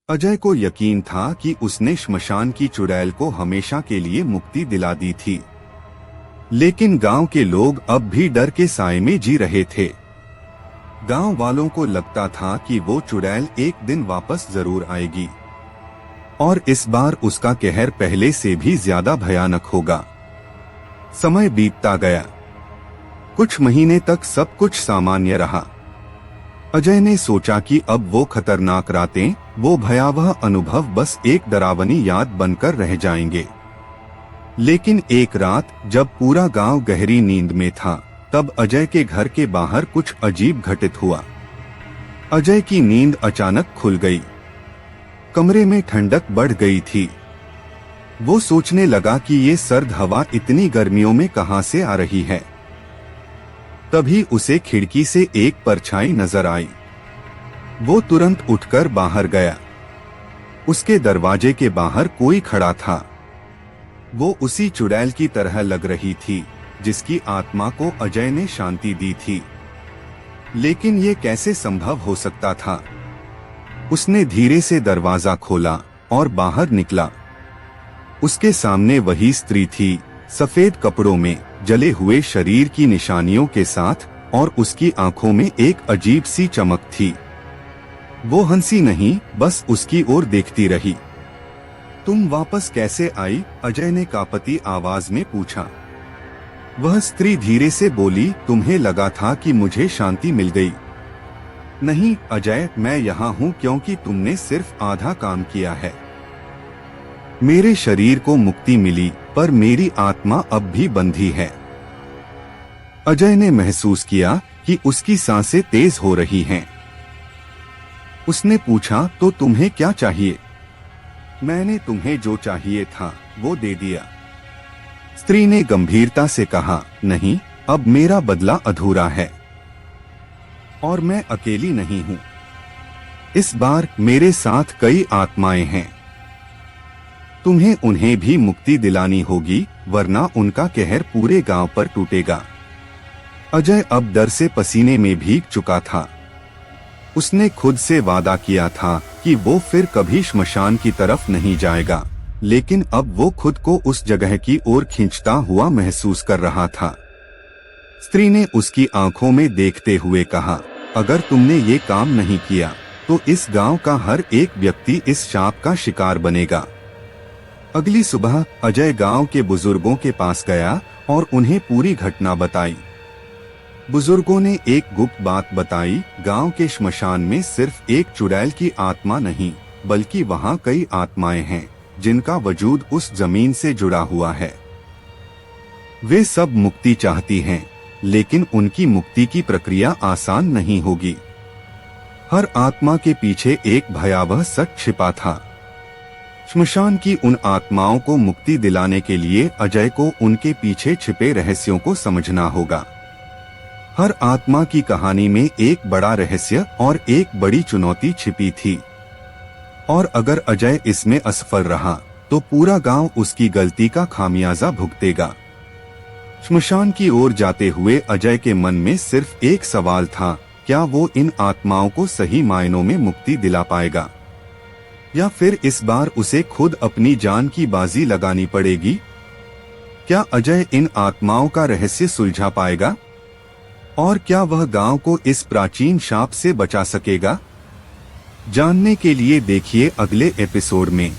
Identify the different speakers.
Speaker 1: अजय को यकीन था कि उसने श्मशान की चुड़ैल को हमेशा के लिए मुक्ति दिला दी थी, लेकिन गांव के लोग अब भी डर के साए में जी रहे थे। गांव वालों को लगता था कि वो चुड़ैल एक दिन वापस जरूर आएगी और इस बार उसका कहर पहले से भी ज्यादा भयानक होगा। समय बीतता गया। कुछ महीने तक सब कुछ सामान्य रहा। अजय ने सोचा कि अब वो खतरनाक रातें, वो भयावह अनुभव बस एक डरावनी याद बनकर रह जाएंगे। लेकिन एक रात जब पूरा गांव गहरी नींद में था, तब अजय के घर के बाहर कुछ अजीब घटित हुआ। अजय की नींद अचानक खुल गई। कमरे में ठंडक बढ़ गई थी। वो सोचने लगा कि ये सर्द हवा इतनी गर्मियों में कहां से आ रही है। तभी उसे खिड़की से एक परछाई नजर आई। वो तुरंत उठकर बाहर गया। उसके दरवाजे के बाहर कोई खड़ा था। वो उसी चुड़ैल की तरह लग रही थी जिसकी आत्मा को अजय ने शांति दी थी। लेकिन ये कैसे संभव हो सकता था? उसने धीरे से दरवाजा खोला और बाहर निकला। उसके सामने वही स्त्री थी, सफेद कपड़ों में, जले हुए शरीर की निशानियों के साथ, और उसकी आंखों में एक अजीब सी चमक थी। वो हंसी नहीं, बस उसकी ओर देखती रही। तुम वापस कैसे आई? अजय ने कांपती आवाज में पूछा। वह स्त्री धीरे से बोली, तुम्हें लगा था कि मुझे शांति मिल गई। नहीं अजय, मैं यहाँ हूँ क्योंकि तुमने सिर्फ आधा काम किया है। मेरे शरीर को मुक्ति मिली, पर मेरी आत्मा अब भी बंधी है। अजय ने महसूस किया कि उसकी सांसें तेज हो रही हैं। उसने पूछा, तो तुम्हें क्या चाहिए? मैंने तुम्हें जो चाहिए था वो दे दिया। स्त्री ने गंभीरता से कहा, नहीं, अब मेरा बदला अधूरा है और मैं अकेली नहीं हूँ। इस बार मेरे साथ कई आत्माएं हैं। तुम्हें उन्हें भी मुक्ति दिलानी होगी, वरना उनका कहर पूरे गांव पर टूटेगा। अजय अब डर से पसीने में भीग चुका था। उसने खुद से वादा किया था कि वो फिर कभी श्मशान की तरफ नहीं जाएगा, लेकिन अब वो खुद को उस जगह की ओर खींचता हुआ महसूस कर रहा था। स्त्री ने उसकी आंखों में देखते हुए कहा, अगर तुमने ये काम नहीं किया तो इस गांव का हर एक व्यक्ति इस शाप का शिकार बनेगा। अगली सुबह अजय गांव के बुजुर्गों के पास गया और उन्हें पूरी घटना बताई। बुजुर्गों ने एक गुप्त बात बताई, गांव के श्मशान में सिर्फ एक चुड़ैल की आत्मा नहीं, बल्कि वहां कई आत्माएं हैं जिनका वजूद उस जमीन से जुड़ा हुआ है। वे सब मुक्ति चाहती हैं, लेकिन उनकी मुक्ति की प्रक्रिया आसान नहीं होगी। हर आत्मा के पीछे एक भयावह सच छिपा था। श्मशान की उन आत्माओं को मुक्ति दिलाने के लिए अजय को उनके पीछे छिपे रहस्यों को समझना होगा। हर आत्मा की कहानी में एक बड़ा रहस्य और एक बड़ी चुनौती छिपी थी, और अगर अजय इसमें असफल रहा तो पूरा गांव उसकी गलती का खामियाजा भुगतेगा। श्मशान की ओर जाते हुए अजय के मन में सिर्फ एक सवाल था, क्या वो इन आत्माओं को सही मायनों में मुक्ति दिला पाएगा, या फिर इस बार उसे खुद अपनी जान की बाजी लगानी पड़ेगी? क्या अजय इन आत्माओं का रहस्य सुलझा पाएगा? और क्या वह गांव को इस प्राचीन शाप से बचा सकेगा? जानने के लिए देखिए अगले एपिसोड में।